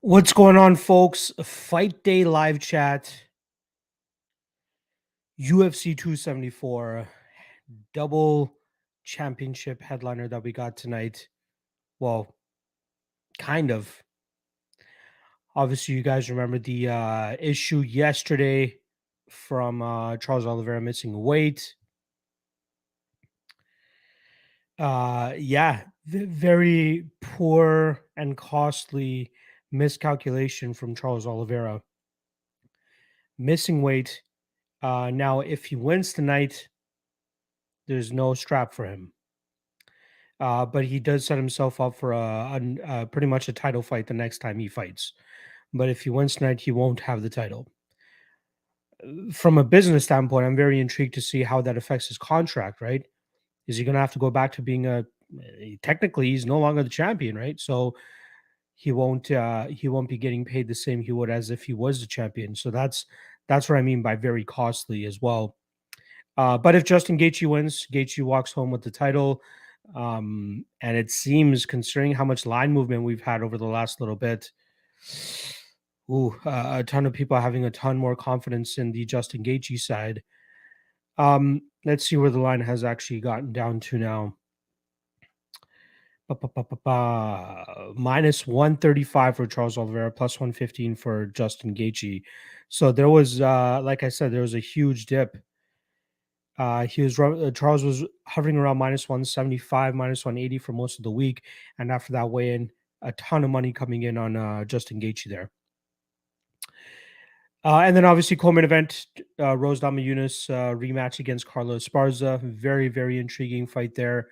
What's going on, folks? Fight Day live chat, UFC 274, double championship headliner that we got tonight. Well, kind of. Obviously, you guys remember the issue yesterday from Charles Oliveira missing weight. Yeah, very poor and costly miscalculation from Charles Oliveira. Missing weight. Now, if he wins tonight, there's no strap for him. But he does set himself up for pretty much a title fight the next time he fights. But if he wins tonight, he won't have the title. From a business standpoint, I'm very intrigued to see how that affects his contract, right? Is he going to have to go back to being technically he's no longer the champion, right? So he won't be getting paid the same he would as if he was the champion. So that's what I mean by very costly as well. But if Justin Gaethje wins, Gaethje walks home with the title. And it seems, considering how much line movement we've had over the last little bit, a ton of people having a ton more confidence in the Justin Gaethje side. Let's see where the line has actually gotten down to now. Minus 135 for Charles Oliveira, plus 115 for Justin Gaethje. So there was, like I said, there was a huge dip. Charles was hovering around minus 175, minus 180 for most of the week, and after that weigh-in, a ton of money coming in on Justin Gaethje there. And then obviously co-main event, Rose Namajunas rematch against Carlos Esparza. Very, very intriguing fight there.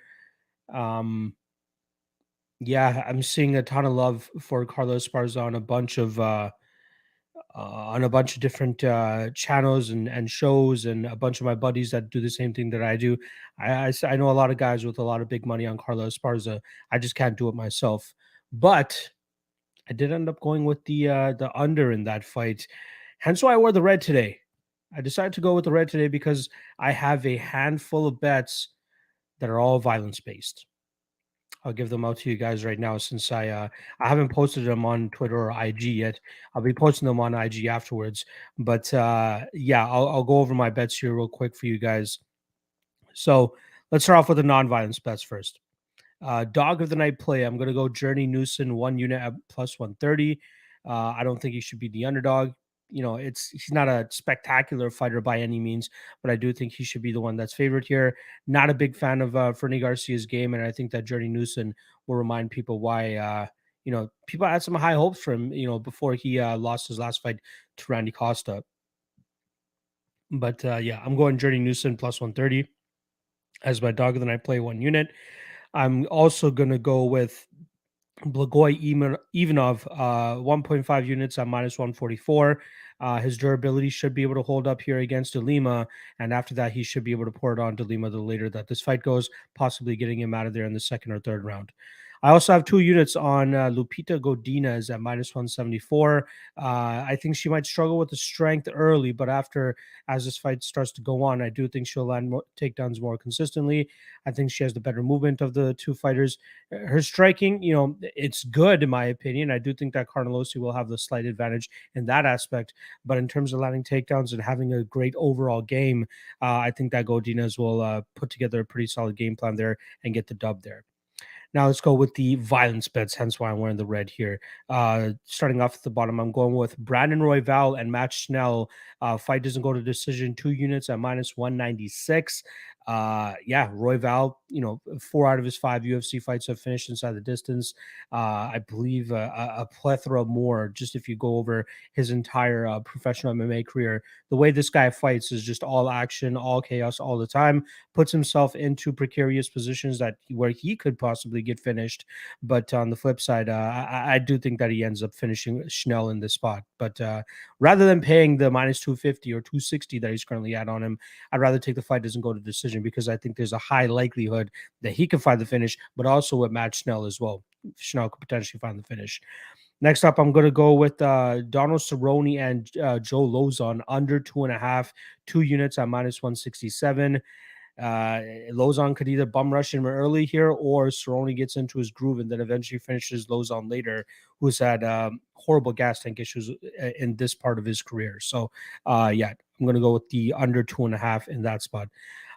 Yeah, I'm seeing a ton of love for Carlos Esparza on a bunch of different channels and shows, and a bunch of my buddies that do the same thing that I do. I know a lot of guys with a lot of big money on Carlos Esparza. I just can't do it myself. But I did end up going with the under in that fight. Hence why I wore the red today. I decided to go with the red today because I have a handful of bets that are all violence based. I'll give them out to you guys right now since I haven't posted them on Twitter or IG yet. I'll be posting them on IG afterwards. But yeah, I'll go over my bets here real quick for you guys. So let's start off with the non-violence bets first. Dog of the night play. I'm going to go Journey Newson 1 unit at plus 130. I don't think he should be the underdog. He's not a spectacular fighter by any means, but I do think he should be the one that's favored here. Not a big fan of Fernie Garcia's game, and I think that Journey Newson will remind people why people had some high hopes for him, before he lost his last fight to Randy Costa. But yeah, I'm going Journey Newson plus 130 as my dog of the night play 1 unit. I'm also gonna go with Blagoy Ivanov, 1.5 units at minus 144. His durability should be able to hold up here against DeLima, and after that, he should be able to pour it on DeLima the later that this fight goes, possibly getting him out of there in the second or third round. I also have 2 units on Lupita Godinez at minus 174. I think she might struggle with the strength early, but as this fight starts to go on, I do think she'll land takedowns more consistently. I think she has the better movement of the two fighters. Her striking, it's good in my opinion. I do think that Carnelosi will have the slight advantage in that aspect, but in terms of landing takedowns and having a great overall game, I think that Godinez will put together a pretty solid game plan there and get the dub there. Now let's go with the violence bets, hence why I'm wearing the red here. Starting off at the bottom, I'm going with Brandon Royval and Matt Schnell. Fight doesn't go to decision, 2 units at minus 196. Yeah, Royval, 4 out of his 5 UFC fights have finished inside the distance. I believe a plethora more, just if you go over his entire professional MMA career. The way this guy fights is just all action, all chaos, all the time. Puts himself into precarious positions where he could possibly get finished. But on the flip side, I do think that he ends up finishing Schnell in this spot. But rather than paying the minus 250 or 260 that he's currently at on him, I'd rather take the fight doesn't go to decision because I think there's a high likelihood that he can find the finish, but also with Matt Schnell as well. Schnell could potentially find the finish. Next up, I'm going to go with Donald Cerrone and Joe Lozon under 2.5, 2 units at minus 167. Lozon could either bum rush him early here, or Cerrone gets into his groove and then eventually finishes Lozon later, who's had horrible gas tank issues in this part of his career. So, yeah, I'm going to go with the under 2.5 in that spot.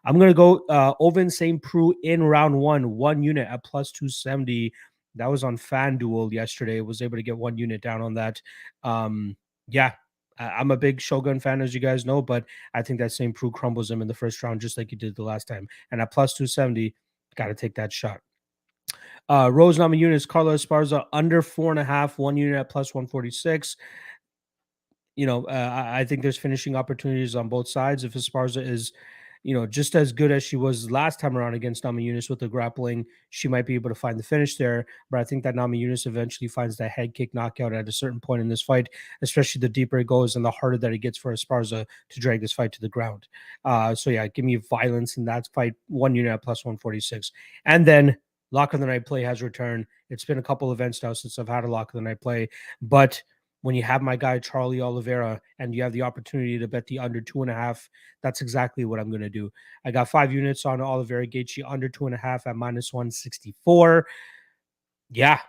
I'm going to go Ovince St. Preux in round one unit at plus 270. That was on FanDuel yesterday. Was able to get 1 unit down on that. Yeah, I'm a big Shogun fan, as you guys know, but I think that St. Preux crumbles him in the first round, just like he did the last time. And at plus 270, got to take that shot. Rose Namajunas, Carlos Esparza under 4.5, 1 unit at plus 146. I think there's finishing opportunities on both sides. If Esparza is, just as good as she was last time around against Namajunas with the grappling, she might be able to find the finish there. But I think that Namajunas eventually finds that head kick knockout at a certain point in this fight, especially the deeper it goes and the harder that it gets for Esparza to drag this fight to the ground. So yeah, give me violence in that fight. 1 unit at plus 146. And then lock of the night play has returned. It's been a couple events now since I've had a lock of the night play, but when you have my guy Charlie Oliveira and you have the opportunity to bet the under 2.5, that's exactly what I'm going to do. I got 5 units on Oliveira Gaethje under 2.5 at minus 164. Yeah,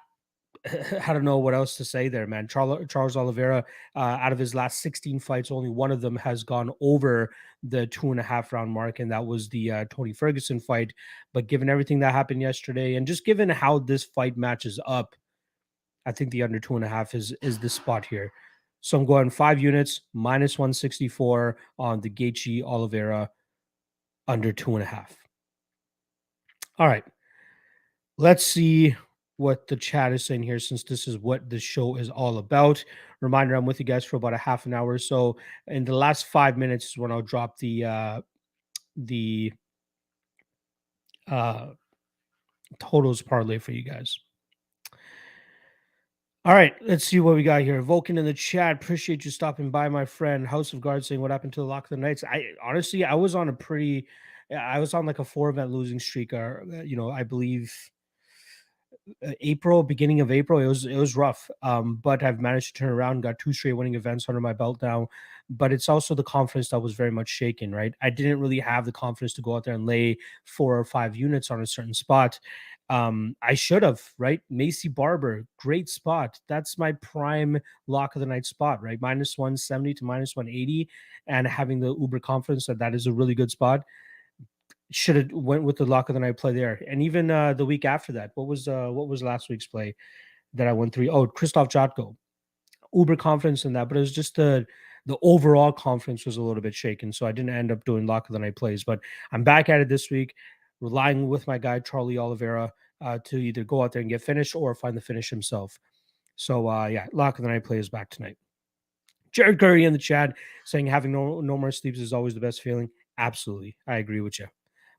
I don't know what else to say there, man. Charles Oliveira, out of his last 16 fights, only one of them has gone over the 2.5 round mark, and that was the Tony Ferguson fight. But given everything that happened yesterday, and just given how this fight matches up, I think the under 2.5 is the spot here. So I'm going 5 units, minus 164 on the Gaethje Oliveira under 2.5. All right. Let's see what the chat is saying here, since this is what the show is all about. Reminder, I'm with you guys for about a half an hour. So in the last 5 minutes is when I'll drop the totals parlay for you guys. All right, let's see what we got here. Vulcan in the chat. Appreciate you stopping by, my friend. House of Guards saying what happened to the Lock of the Knights. I was on like a 4 event losing streak. I believe April, beginning of April, it was rough. But I've managed to turn around, got 2 straight winning events under my belt now. But it's also the confidence that was very much shaken, right? I didn't really have the confidence to go out there and lay 4 or 5 units on a certain spot. I should have, right? Macy Barber, great spot. That's my prime lock of the night spot, right? Minus 170 to minus 180, and having the uber confidence that is a really good spot. Should have went with the lock of the night play there. And even the week after that, what was last week's play that I went through? Oh, Christoph Jotko, uber confidence in that, but it was just the overall confidence was a little bit shaken, so I didn't end up doing lock of the night plays. But I'm back at it this week, relying with my guy Charlie Oliveira to either go out there and get finished or find the finish himself. So yeah, lock of the night play is back tonight. Jared Curry in the chat saying having no more sleeps is always the best feeling. Absolutely, I agree with you.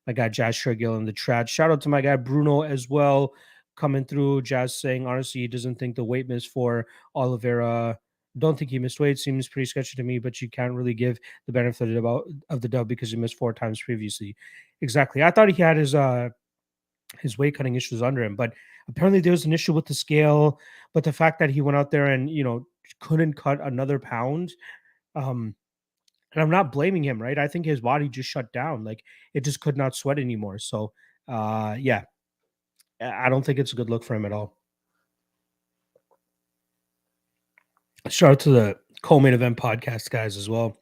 My guy Jazz Shergill in the chat. Shout out to my guy Bruno as well, coming through. Jazz saying honestly he doesn't think the weight miss for Oliveira. Don't think he missed weight. Seems pretty sketchy to me, but you can't really give the benefit of the doubt because he missed 4 times previously. Exactly. I thought he had his weight cutting issues under him, but apparently there was an issue with the scale. But the fact that he went out there and couldn't cut another pound, and I'm not blaming him, right? I think his body just shut down, like it just could not sweat anymore. So yeah, I don't think it's a good look for him at all. Shout out to the co-main event podcast guys as well.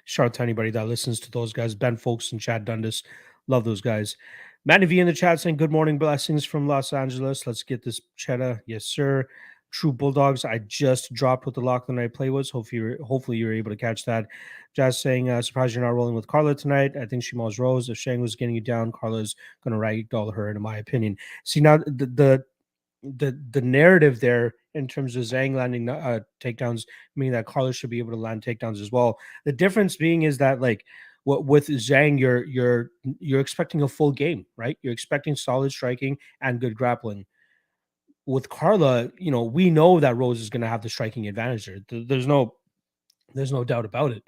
Shout out to anybody that listens to those guys. Ben Folks and Chad Dundas. Love those guys. Manny V in the chat saying, good morning, blessings from Los Angeles. Let's get this cheddar. Yes, sir. True Bulldogs. I just dropped what the lock of the night play was. Hopefully you're able to catch that. Jazz saying, surprised you're not rolling with Carla tonight. I think she Shimals rose. If Shang was getting you down, Carla's going to ragdoll her, in my opinion. See, now the narrative there in terms of Zhang landing takedowns, meaning that Carlos should be able to land takedowns as well. The difference being is that, like, with Zhang, you're expecting a full game, right? You're expecting solid striking and good grappling. With Carla, we know that Rose is going to have the striking advantage there. There's no doubt about it.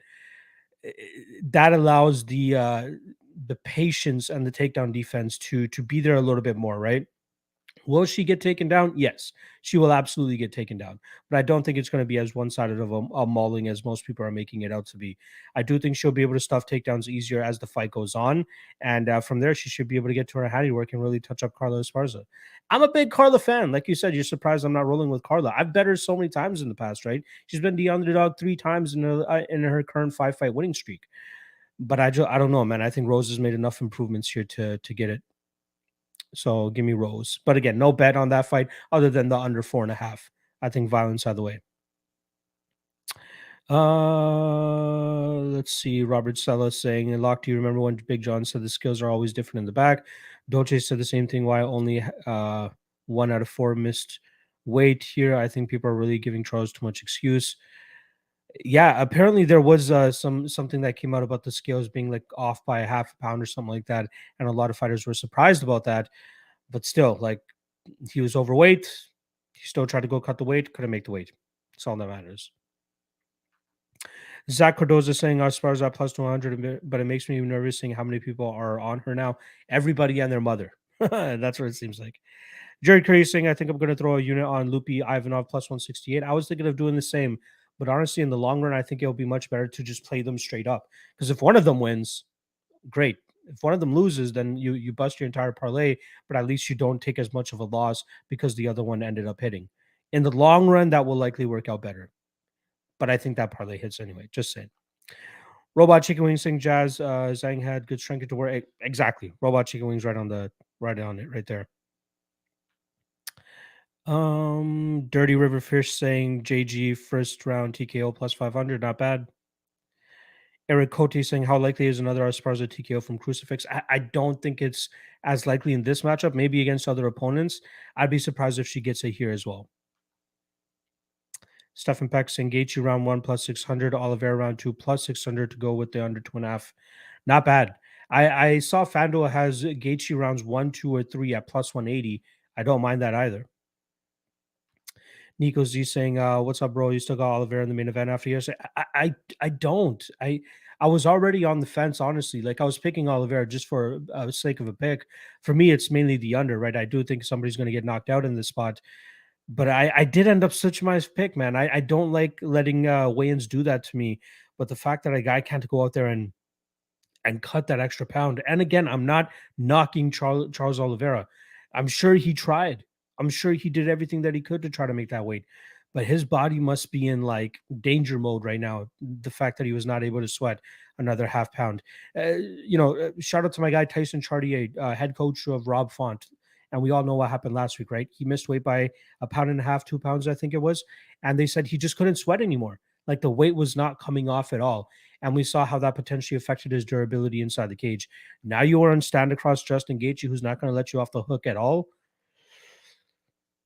That allows the patience and the takedown defense to be there a little bit more, right? Will she get taken down? Yes, she will absolutely get taken down. But I don't think it's going to be as one sided of a mauling as most people are making it out to be. I do think she'll be able to stuff takedowns easier as the fight goes on. And from there, she should be able to get to her handiwork and really touch up Carla Esparza. I'm a big Carla fan. Like you said, you're surprised I'm not rolling with Carla. I've bet her so many times in the past, right? She's been the underdog 3 times in her current 5 fight winning streak. But I don't know, man. I think Rose has made enough improvements here to get it. So give me Rose. But again, no bet on that fight other than the under 4.5. I think violence either way. Let's see. Robert Sella saying, Locke, do you remember when Big John said the skills are always different in the back? Dolce said the same thing. Why only 1 out of 4 missed weight here? I think people are really giving Charles too much excuse. Yeah, apparently there was something that came out about the scales being like off by a half a pound or something like that, and a lot of fighters were surprised about that. But still, like he was overweight. He still tried to go cut the weight, couldn't make the weight. That's all that matters. Zach Cardoza saying as far as that plus 200, but it makes me nervous seeing how many people are on her now. Everybody and their mother. That's what it seems like. Jerry Curry saying, I think I'm going to throw a unit on Lupi Ivanov plus 168. I was thinking of doing the same, but honestly, in the long run, I think it'll be much better to just play them straight up. Because if one of them wins, great. If one of them loses, then you bust your entire parlay, but at least you don't take as much of a loss because the other one ended up hitting. In the long run, that will likely work out better. But I think that parlay hits anyway. Just saying. Robot Chicken Wings saying Jazz Zhang had good strength to work. Exactly. Robot Chicken Wings right on it right there. Dirty River Fish saying JG first round TKO plus 500. Not bad. Eric Cote saying, how likely is another Esparza TKO from Crucifix? I don't think it's as likely in this matchup. Maybe against other opponents. I'd be surprised if she gets it here as well. Stefan Peck saying, Gaethje round 1 plus 600, Oliveira round 2 plus 600 to go with the under 2.5. Not bad. I saw FanDuel has Gaethje rounds 1, 2, or 3 at plus 180. I don't mind that either. Nico Z saying, "What's up, bro? You still got Oliveira in the main event after yesterday?" I don't. I was already on the fence, honestly. Like I was picking Oliveira just for sake of a pick. For me, it's mainly the under, right? I do think somebody's going to get knocked out in this spot, but I did end up switching my pick, man. I don't like letting weigh-ins do that to me. But the fact that a guy can't go out there and cut that extra pound. And again, I'm not knocking Charles Oliveira. I'm sure he tried. I'm sure he did everything that he could to try to make that weight. But his body must be in like danger mode right now. The fact that he was not able to sweat another half pound. Shout out to my guy Tyson Chartier, head coach of Rob Font. And we all know what happened last week, right? He missed weight by a pound and a half, 2 pounds, I think it was. And they said he just couldn't sweat anymore. Like the weight was not coming off at all. And we saw how that potentially affected his durability inside the cage. Now you are on stand across Justin Gaethje, who's not going to let you off the hook at all.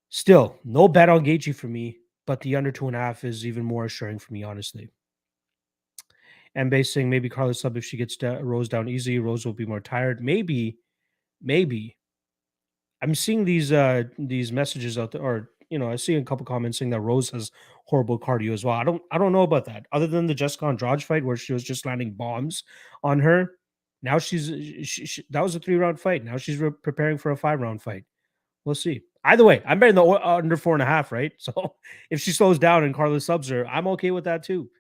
Still, no bet on Gaethje for me, but the under 2.5 is even more assuring for me, honestly. And basing maybe Carla Sub, if she gets Rose down easy, Rose will be more tired. Maybe. I'm seeing these messages out there, or I see a couple comments saying that Rose has horrible cardio as well. I don't know about that. Other than the Jessica Andrade fight where she was just landing bombs on her, now that was a 3-round fight. Now she's preparing for a 5-round fight. We'll see. Either way, I'm betting the under 4.5, right? So if she slows down and Carla subs her, I'm okay with that too.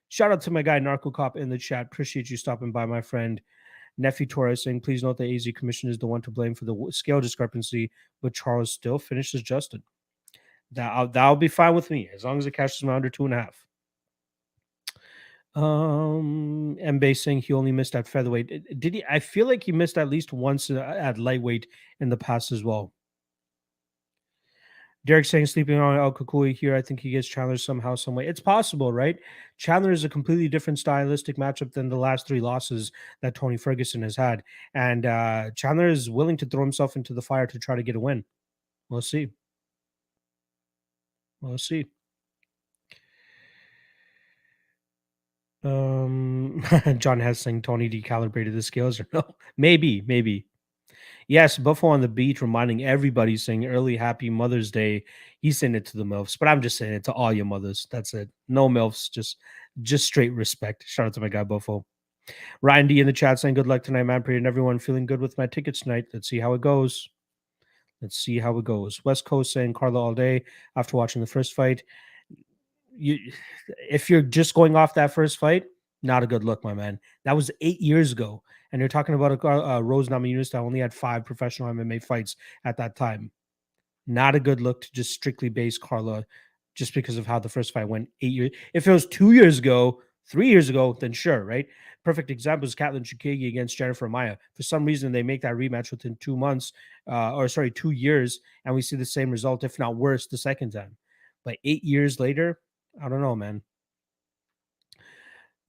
Shout out to my guy Narco Cop in the chat. Appreciate you stopping by, my friend. Nephi Torres saying, please note the AZ commission is the one to blame for the scale discrepancy, but Charles still finishes Justin. That'll be fine with me as long as it catches my under 2.5. Mbae saying he only missed at featherweight. Did he? I feel like he missed at least once at lightweight in the past as well. Derek saying sleeping on El Kukui here. I think he gets Chandler somehow, some way. It's possible, right? Chandler is a completely different stylistic matchup than the last 3 losses that Tony Ferguson has had. And Chandler is willing to throw himself into the fire to try to get a win. We'll see. We'll see. John Hess saying Tony decalibrated the scales or no? Maybe. Yes, Buffalo on the beach reminding everybody saying early happy Mother's Day. He's saying it to the MILFs, but I'm just saying it to all your mothers. That's it. No MILFs, just straight respect. Shout out to my guy Buffalo. Ryan D in the chat saying good luck tonight, man. Praying everyone feeling good with my tickets tonight. Let's see how it goes. Let's see how it goes. West Coast saying Carlo all day after watching the first fight. You, if you're just going off that first fight, not a good look, my man. That was 8 years ago, and you're talking about a Rose Namajunas that only had 5 professional MMA fights at that time. Not a good look to just strictly base Carla just because of how the first fight went 8 years. If it was 2 years ago, 3 years ago, then sure, right? Perfect example is Katlyn Chukagi against Jennifer Maia. For some reason, they make that rematch within 2 months, 2 years, and we see the same result, if not worse, the second time. But 8 years later, I don't know, man.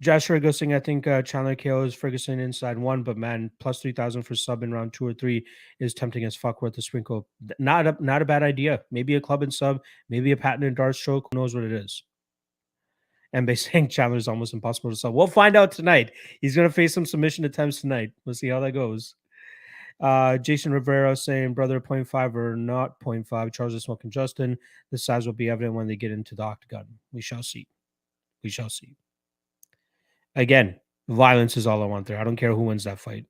Joshua Gusing, I think Chandler KOs Ferguson inside one, but man, plus 3,000 for sub in round 2 or 3 is tempting as fuck worth the sprinkle. Not a bad idea. Maybe a club and sub, maybe a patented dart stroke. Who knows what it is? And by saying Chandler is almost impossible to sub. We'll find out tonight. He's going to face some submission attempts tonight. We'll see how that goes. Jason Rivera saying brother 0.5 or not 0.5. Charles is smoking Justin. The size will be evident when they get into the octagon. We shall see. We shall see. Again, violence is all I want there. I don't care who wins that fight.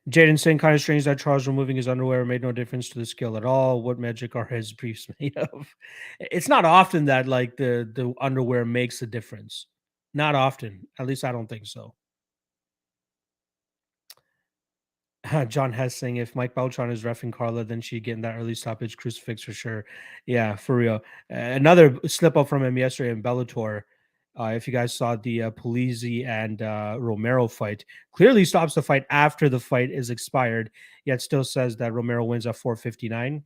Jaden saying kind of strange that Charles removing his underwear made no difference to the skill at all. What magic are his briefs made of? It's not often that like the underwear makes a difference. Not often. At least I don't think so. John Hess saying if Mike Beltran is reffing Carla, then she'd get in that early stoppage crucifix for sure. Yeah, for real. Another slip up from him yesterday in Bellator. If you guys saw the Polizzi and Romero fight, clearly stops the fight after the fight is expired, yet still says that Romero wins at 459.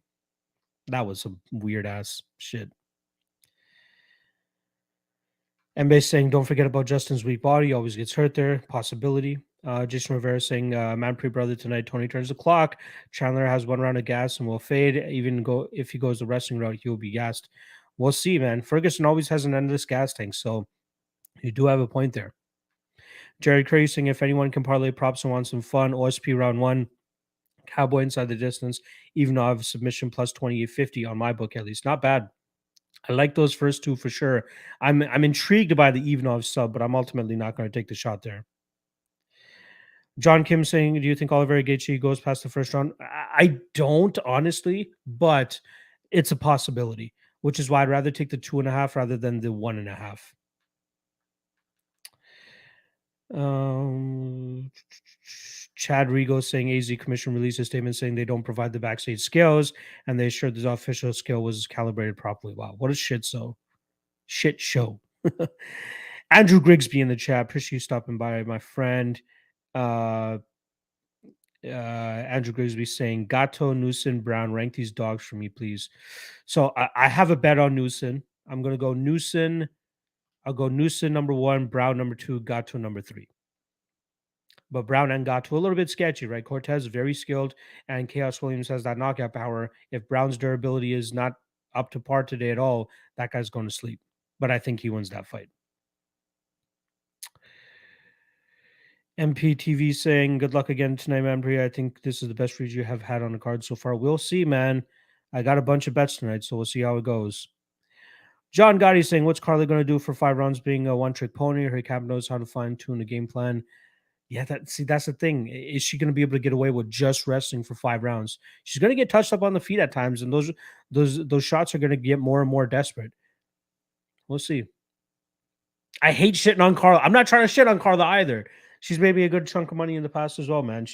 That was some weird ass shit. MB saying, don't forget about Justin's weak body. Always gets hurt there. Possibility. Jason Rivera saying, Manpre brother tonight. Tony turns the clock. Chandler has 1 round of gas and will fade. Even go if he goes the wrestling route, he will be gassed. We'll see, man. Ferguson always has an endless gas tank, so you do have a point there. Jerry Curry saying, if anyone can parlay props and want some fun, OSP round 1, Cowboy inside the distance, even though I have submission plus 2850 on my book at least. Not bad. I like those first 2 for sure. I'm intrigued by the Ivanov sub, but I'm ultimately not going to take the shot there. John Kim saying, do you think Oliveira Gaethje goes past the first round? I don't, honestly, but it's a possibility, which is why I'd rather take the 2.5 rather than the 1.5. Chad Rigo saying AZ Commission released a statement saying they don't provide the backstage scales and they assured the official scale was calibrated properly. Wow, what a shit show. Andrew Grigsby in the chat. Appreciate you stopping by, my friend. Andrew Grigsby saying Gato, Newson, Brown, rank these dogs for me, please. So I have a bet on Newson. I'm gonna go Newson. I'll go Newson number 1, Brown number 2, Gato number 3. But Brown and Gato a little bit sketchy, right? Cortez very skilled, and Chaos Williams has that knockout power. If Brown's durability is not up to par today at all, that guy's going to sleep. But I think he wins that fight. MPTV saying, good luck again tonight, Manpre. I think this is the best read you have had on the card so far. We'll see, man. I got a bunch of bets tonight, so we'll see how it goes. John Gotti saying, what's Carly going to do for 5 rounds being a one-trick pony? Her camp knows how to fine-tune the game plan. Yeah, that's the thing. Is she going to be able to get away with just wrestling for 5 rounds? She's going to get touched up on the feet at times, and those shots are going to get more and more desperate. We'll see. I hate shitting on Carla. I'm not trying to shit on Carla either. She's made me a good chunk of money in the past as well, man.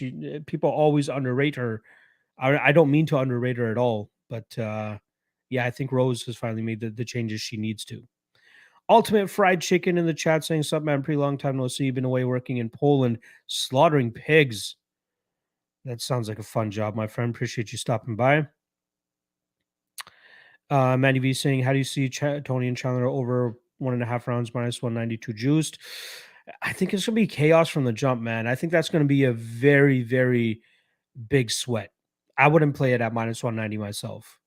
People always underrate her. I don't mean to underrate her at all, but yeah, I think Rose has finally made the changes she needs to. Ultimate Fried Chicken in the chat saying, sup, man, pretty long time no see. Been away working in Poland, slaughtering pigs. That sounds like a fun job, my friend. Appreciate you stopping by. Manny V saying, how do you see Tony and Chandler over 1.5 rounds minus 192 juiced? I think it's going to be chaos from the jump, man. I think that's going to be a very, very big sweat. I wouldn't play it at minus 190 myself.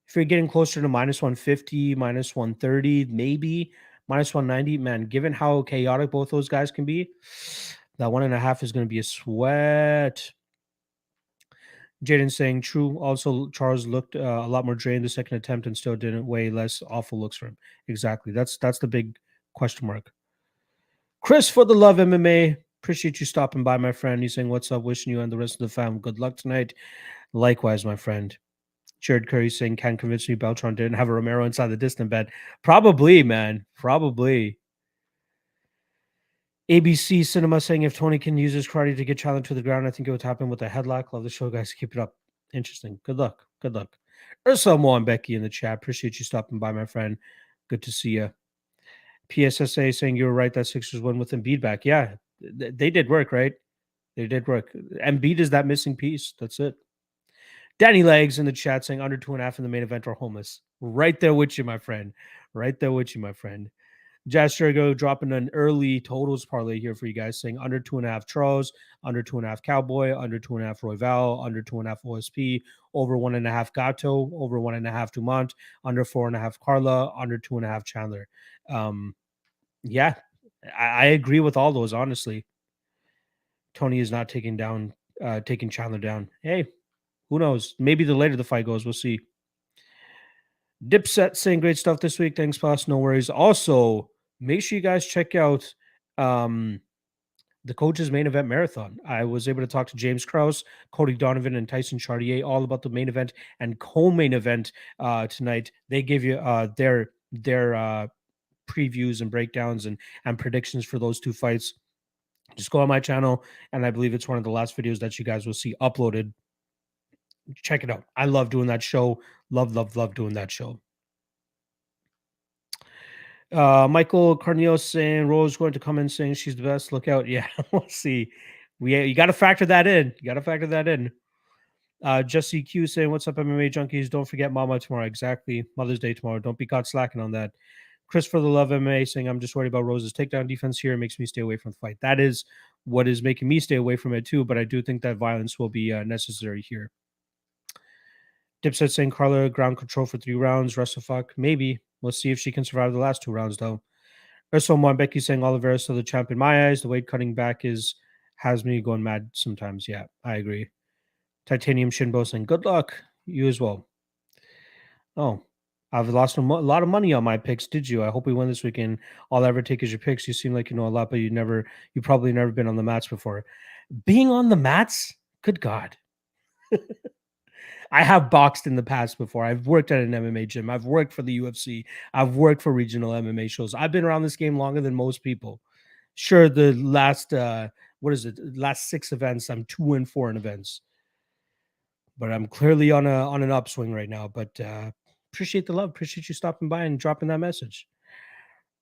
If you're getting closer to minus 150, minus 130, maybe minus 190, man, given how chaotic both those guys can be, that 1.5 is going to be a sweat. Jaden saying, true. Also, Charles looked a lot more drained the second attempt and still didn't weigh less awful looks for him. Exactly. That's the big question mark. Chris for the Love MMA. Appreciate you stopping by, my friend. He's saying, "What's up? Wishing you and the rest of the fam good luck tonight." Likewise, my friend. Jared Curry saying, "Can't convince me Beltron didn't have a Romero inside the distant bed." Probably, man. Probably. ABC Cinema saying, "If Tony can use his karate to get challenged to the ground, I think it would happen with a headlock." Love the show, guys. Keep it up. Interesting. Good luck. Good luck. Ursa Mo and Becky in the chat. Appreciate you stopping by, my friend. Good to see you. PSSA saying, "You were right. That Sixers won with Embiid back." Yeah, they did work, right? They did work. Embiid is that missing piece. That's it. Danny Legs in the chat saying under 2.5 in the main event are homeless. Right there with you, my friend. Right there with you, my friend. Jazz Strigo dropping an early totals parlay here for you guys, saying under 2.5 Charles, under 2.5 Cowboy, under 2.5 Royval, under 2.5 OSP, over 1.5 Gato, over 1.5 Dumont, under 4.5 Carla, under 2.5 Chandler. Yeah, I agree with all those, honestly. Tony is not taking Chandler down. Hey, who knows? Maybe the later the fight goes, we'll see. Dipset saying great stuff this week. Thanks, boss. No worries. Also, make sure you guys check out the coach's main event marathon. I was able to talk to James Krause, Cody Donovan, and Tyson Chartier all about the main event and co-main event tonight. They give you their previews and breakdowns and predictions for those two fights. Just go on my channel, and I believe it's one of the last videos that you guys will see uploaded. Check it out. I love doing that show. Love doing that show. Michael Carneal saying Rose going to come in saying she's the best. Look out. Yeah, we'll see. You got to factor that in. You got to factor that in. Jesse Q saying, "What's up, MMA junkies? Don't forget Mama tomorrow." Exactly. Mother's Day tomorrow. Don't be caught slacking on that. Chris for the Love MMA saying, "I'm just worried about Rose's takedown defense here. It makes me stay away from the fight." That is what is making me stay away from it too, but I do think that violence will be necessary here. Dipset saying Carla ground control for 3 rounds. WrestleFuck. Maybe. We'll see if she can survive the last 2 rounds, though. Urso Becky saying Oliveira still the champ in my eyes. The weight cutting back has me going mad sometimes. Yeah, I agree. Titanium Shinbo saying good luck. You as well. Oh, I've lost a lot of money on my picks. Did you? I hope we win this weekend. All I ever take is your picks. You seem like you know a lot, but you probably never been on the mats before. Being on the mats? Good God. I have boxed in the past before. I've worked at an MMA gym. I've worked for the UFC. I've worked for regional MMA shows. I've been around this game longer than most people. Sure, the last last 6 events, I'm 2-4 in events. But I'm clearly on an upswing right now. But appreciate the love. Appreciate you stopping by and dropping that message.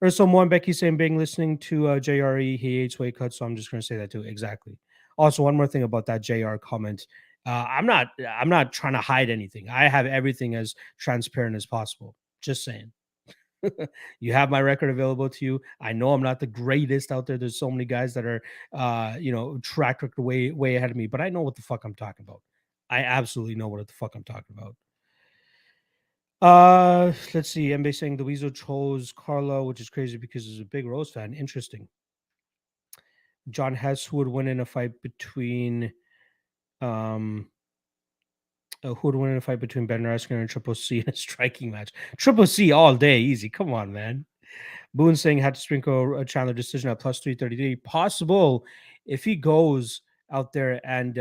Urso Mo and Becky saying being listening to JRE, he hates weight cuts, so I'm just gonna say that too. Exactly. Also, one more thing about that JR comment. I'm not trying to hide anything. I have everything as transparent as possible. Just saying. You have my record available to you. I know I'm not the greatest out there. There's so many guys that are track record way ahead of me, but I know what the fuck I'm talking about. I absolutely know what the fuck I'm talking about. Let's see. MB saying the Weasel chose Carlo, which is crazy because he's a big Rose fan. Interesting. John Hess would win in a fight between who would win in a fight between Ben Askren and Triple C in a striking match? Triple C all day, easy. Come on, man. Boone saying had to sprinkle a Chandler decision at plus 333. Possible if he goes out there and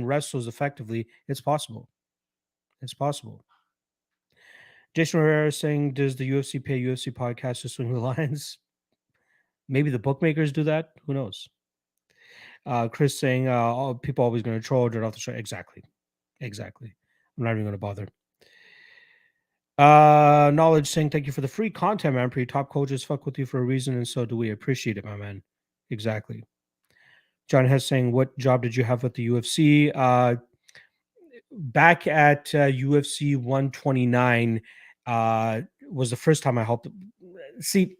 wrestles effectively, it's possible. It's possible. Jason Herrera saying, does the UFC pay UFC podcast to swing the lines? Maybe the bookmakers do that. Who knows? Chris saying, people always going to troll, dirt off the show. Exactly. I'm not even going to bother. Knowledge saying, thank you for the free content, man. Pretty top coaches fuck with you for a reason, and so do we. Appreciate it, my man. Exactly. John Hess saying, what job did you have with the UFC? Back at UFC 129 was the first time I helped. See,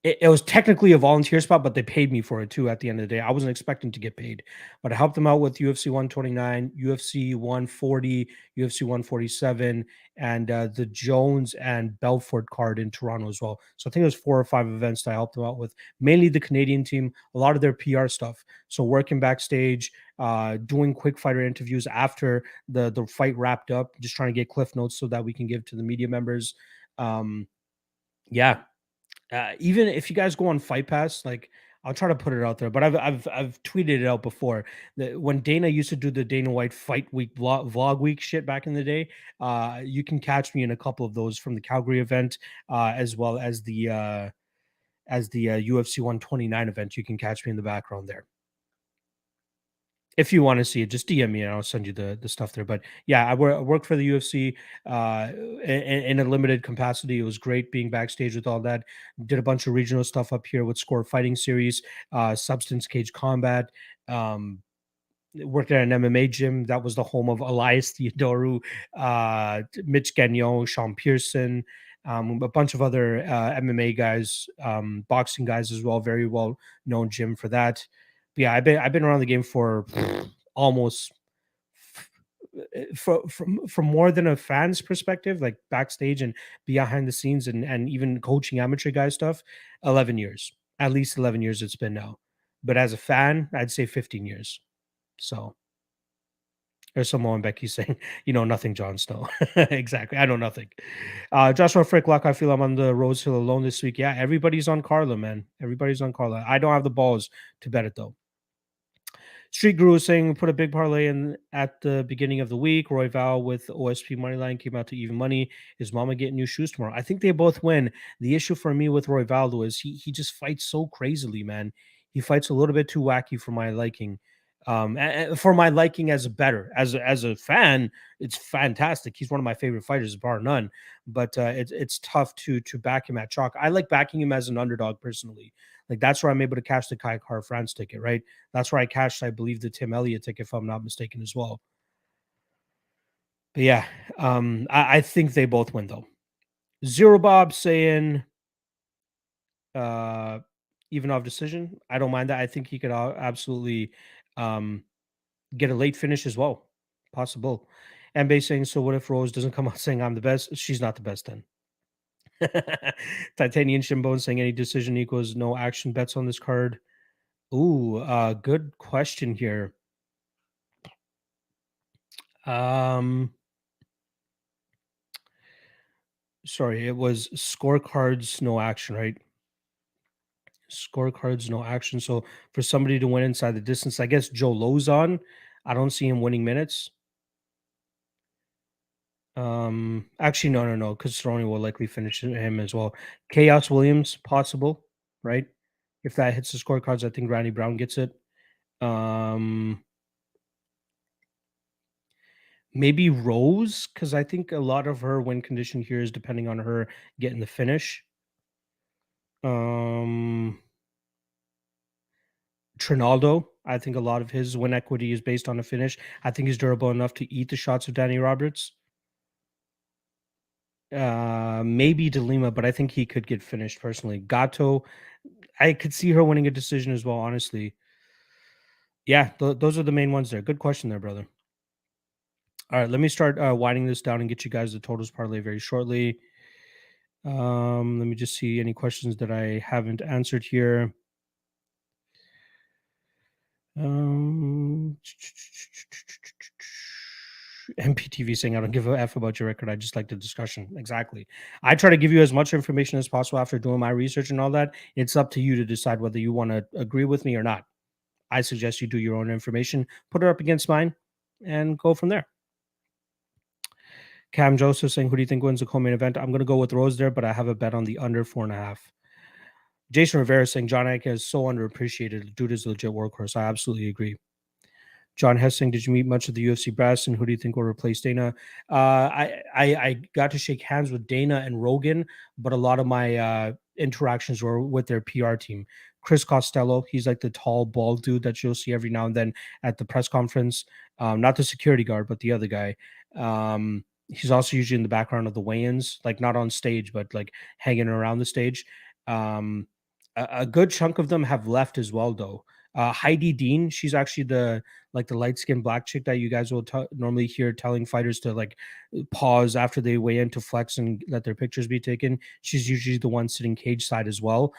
it was technically a volunteer spot, but they paid me for it too at the end of the day. I wasn't expecting to get paid, but I helped them out with UFC 129, UFC 140, UFC 147, and the Jones and Belfort card in Toronto as well. So I think it was 4 or 5 events that I helped them out with, mainly the Canadian team, a lot of their PR stuff. So working backstage, doing quick fighter interviews after the fight wrapped up, just trying to get cliff notes so that we can give to the media members. Yeah. Even if you guys go on Fight Pass, like I'll try to put it out there, but I've tweeted it out before that when Dana used to do the Dana White Fight Week vlog week shit back in the day, you can catch me in a couple of those from the Calgary event, as well as the UFC 129 event. You can catch me in the background there. If you want to see it, just DM me and I'll send you the stuff there. But yeah, I worked for the UFC in a limited capacity. It was great being backstage with all that. Did a bunch of regional stuff up here with Score Fighting Series, Substance Cage Combat. Um, Worked at an MMA gym that was the home of Elias Theodoru, Mitch Gagnon, Sean Pearson, a bunch of other MMA guys, boxing guys as well. Very well known gym for that. But yeah, I've been around the game for almost from more than a fan's perspective, like backstage and behind the scenes, and even coaching amateur guy stuff. 11 years, at least 11 years it's been now. But as a fan, I'd say 15 years. So there's someone Becky saying, you know nothing, Jon Snow. Exactly. I know nothing. Joshua Fricklock, I feel I'm on the Rose Hill alone this week. Yeah, everybody's on Carla, man. Everybody's on Carla. I don't have the balls to bet it though. Street Guru is saying put a big parlay in at the beginning of the week. Roy Val with OSP moneyline came out to even money. Is Mama getting new shoes tomorrow? I think they both win. The issue for me with Roy Val though is he just fights so crazily, man. He fights a little bit too wacky for my liking. For my liking as a better as a fan, it's fantastic. He's one of my favorite fighters, bar none. But it's tough to back him at chalk. I like backing him as an underdog personally. Like that's where I'm able to cash the Kai Car France ticket, right? That's where I cashed, I believe, the Tim Elliott ticket, if I'm not mistaken, as well. But yeah, I think they both win though. Zero Bob saying uh Ivanov decision. I don't mind that. I think he could absolutely um get a late finish as well. Possible. And Bay saying, so what if Rose doesn't come out saying I'm the best? She's not the best then. Titanian Shimbone saying any decision equals no action bets on this card. Ooh, good question here. Um, Sorry, it was scorecards, no action, right? Scorecards, no action. So for somebody to win inside the distance, I guess Joe Lozon. I don't see him winning minutes. Actually, no, because Cerrone will likely finish him as well. Chaos Williams, possible, right? If that hits the scorecards, I think Randy Brown gets it. Um, Maybe Rose, because I think a lot of her win condition here is depending on her getting the finish. Um, Trinaldo, I think a lot of his win equity is based on a finish. I think he's durable enough to eat the shots of Danny Roberts. Maybe Delima, but I think he could get finished personally. Gato, I could see her winning a decision as well, honestly. Yeah, those are the main ones there. Good question there, brother. All right, let me start winding this down and get you guys the totals parlay very shortly. Let me just see any questions that I haven't answered here. MPTV saying, I don't give a F about your record. I just like the discussion. Exactly. I try to give you as much information as possible after doing my research and all that. It's up to you to decide whether you want to agree with me or not. I suggest you do your own information, put it up against mine, and go from there. Cam Joseph saying, who do you think wins the co-main event? I'm going to go with Rose there, but I have a bet on the under 4.5. Jason Rivera saying, John Aika is so underappreciated. Dude is a legit workhorse. I absolutely agree. John Hessing, did you meet much of the UFC brass, and who do you think will replace Dana? I got to shake hands with Dana and Rogan, but a lot of my interactions were with their PR team. Chris Costello, he's like the tall, bald dude that you'll see every now and then at the press conference. Not the security guard, but the other guy. He's also usually in the background of the weigh-ins, like not on stage, but like hanging around the stage. A good chunk of them have left as well, though. Heidi Dean, she's actually the light skinned black chick that you guys will normally hear telling fighters to like pause after they weigh in to flex and let their pictures be taken. She's usually the one sitting cage side as well.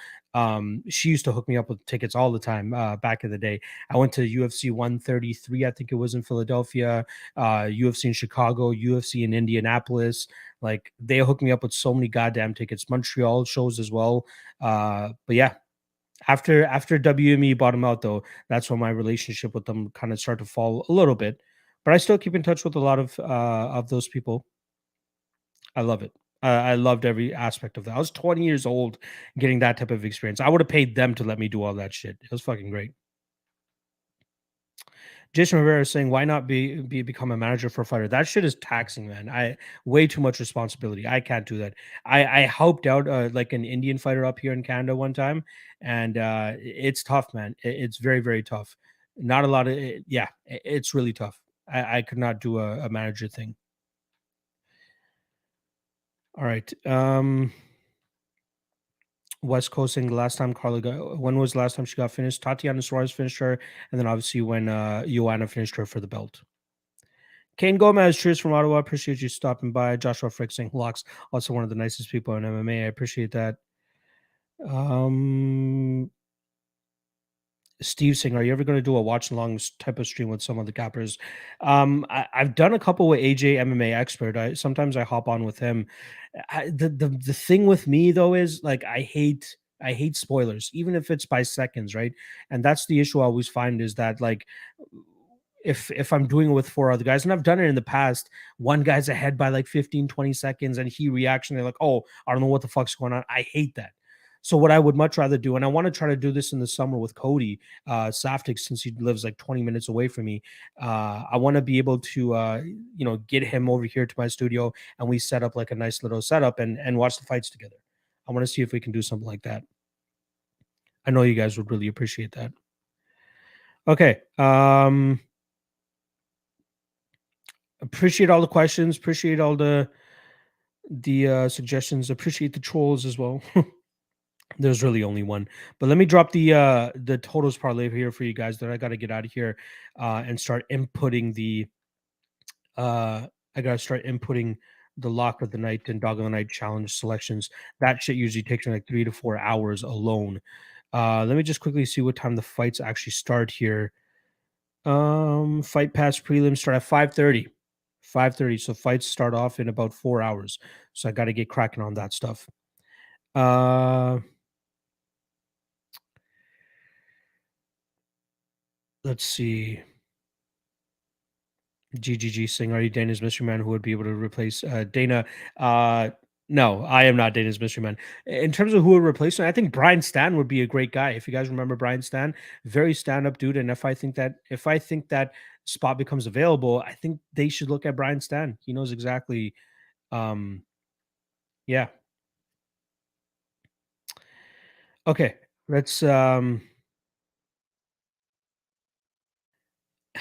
She used to hook me up with tickets all the time back in the day. I went to UFC 133, I think it was in Philadelphia, UFC in Chicago, UFC in Indianapolis. Like they hooked me up with so many goddamn tickets. Montreal shows as well. But yeah, after WME bottom out though, that's when my relationship with them kind of started to fall a little bit. But I still keep in touch with a lot of those people. I love it. I loved every aspect of that. I was 20 years old getting that type of experience. I would have paid them to let me do all that shit. It was fucking great. Jason Rivera is saying, "Why not become a manager for a fighter? That shit is taxing, man. I way too much responsibility. I can't do that. I helped out like an Indian fighter up here in Canada one time, and it's tough, man. It's very very tough. Not a lot of yeah, it's really tough. I could not do a manager thing. All right. West Coast saying the last time Carla got when was the last time she got finished? Tatiana Suarez finished her, and then obviously when Joanna finished her for the belt. Kane Gomez, cheers from Ottawa. Appreciate you stopping by. Joshua Frick saying Locks, also one of the nicest people in MMA. I appreciate that. Um, Steve saying, are you ever going to do a watch along type of stream with some of the gappers? I've done a couple with AJ MMA expert. Sometimes I hop on with him. The thing with me though is like I hate spoilers, even if it's by seconds, right? And that's the issue I always find is that like if I'm doing it with four other guys, and I've done it in the past, one guy's ahead by like 15, 20 seconds, and he reacts and they're like, oh, I don't know what the fuck's going on. I hate that. So what I would much rather do, and I want to try to do this in the summer with Cody Saftik, since he lives like 20 minutes away from me. I want to be able to, get him over here to my studio, and we set up like a nice little setup and watch the fights together. I want to see if we can do something like that. I know you guys would really appreciate that. Okay. Appreciate all the questions. Appreciate all the suggestions. Appreciate the trolls as well. There's really only one, but let me drop the totals parlay here for you guys. That I got to get out of here and start inputting the. I gotta start inputting the lock of the night and dog of the night challenge selections. That shit usually takes me like 3 to 4 hours alone. Let me just quickly see what time the fights actually start here. Fight pass prelims start at 5:30. 5:30. So fights start off in about 4 hours. So I got to get cracking on that stuff. Uh let's see. GGG saying, are you Dana's mystery man who would be able to replace Dana? No, I am not Dana's mystery man. In terms of who would replace him, I think Brian Stan would be a great guy. If you guys remember Brian Stan, very stand-up dude. And if I think that spot becomes available, I think they should look at Brian Stan. He knows exactly. Yeah. Okay. Let's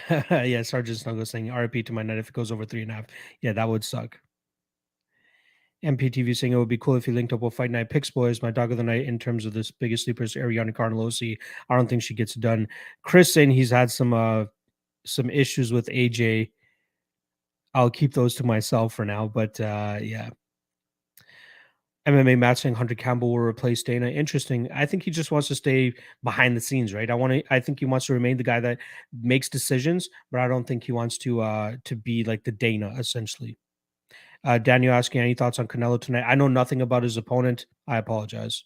yeah, Sergeant Snuggle saying RIP to my night if it goes over 3.5. Yeah, that would suck. MPTV saying it would be cool if he linked up with Fight Night Picks Boys. My dog of the night in terms of this biggest sleepers, Ariana Carnelosi. I don't think she gets done. Chris saying he's had some issues with AJ. I'll keep those to myself for now. But yeah. MMA Matt saying Hunter Campbell will replace Dana. Interesting. I think he just wants to stay behind the scenes, right? I think he wants to remain the guy that makes decisions, but I don't think he wants to be like the Dana essentially. Daniel asking any thoughts on Canelo tonight. I know nothing about his opponent. I apologize.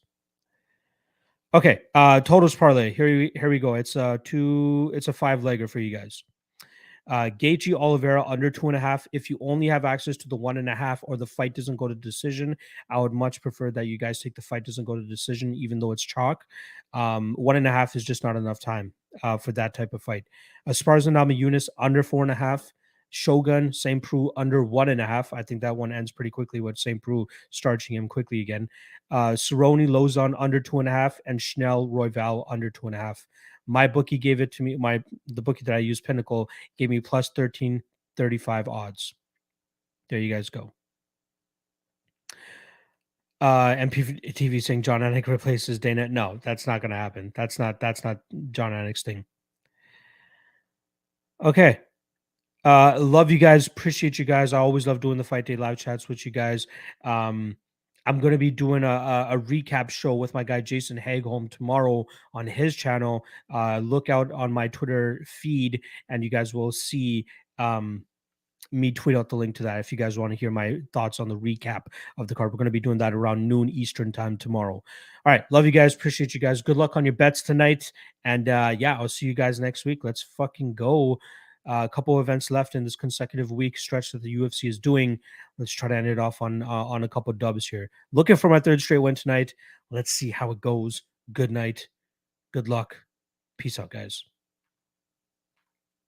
Okay, totals parlay. Here we go. It's a five legger for you guys. Gaethje Oliveira under 2.5. If you only have access to the 1.5 or the fight doesn't go to decision, I would much prefer that you guys take the fight doesn't go to decision, even though it's chalk. 1.5 is just not enough time for that type of fight. Esparza Namajunas under 4.5. Shogun Saint Preux under 1.5. I think that one ends pretty quickly with Saint Preux starching him quickly again. Cerrone Lozon under 2.5 and Schnell Royval under 2.5. My bookie gave it to me. The bookie that I use, Pinnacle, gave me plus 1335 odds. There you guys go. MPTV saying John Anik replaces Dana. No, that's not going to happen. That's not John Anik's thing. Okay. Love you guys. Appreciate you guys. I always love doing the Fight Day live chats with you guys. Um, I'm gonna be doing a recap show with my guy Jason Hagholm tomorrow on his channel. Look out on my Twitter feed, and you guys will see me tweet out the link to that if you guys want to hear my thoughts on the recap of the card. We're going to be doing that around noon Eastern time tomorrow. All right. Love you guys. Appreciate you guys. Good luck on your bets tonight. And yeah, I'll see you guys next week. Let's fucking go. A couple of events left in this consecutive week stretch that the UFC is doing. Let's try to end it off on a couple of dubs here. Looking for my third straight win tonight. Let's see how it goes. Good night. Good luck. Peace out, guys.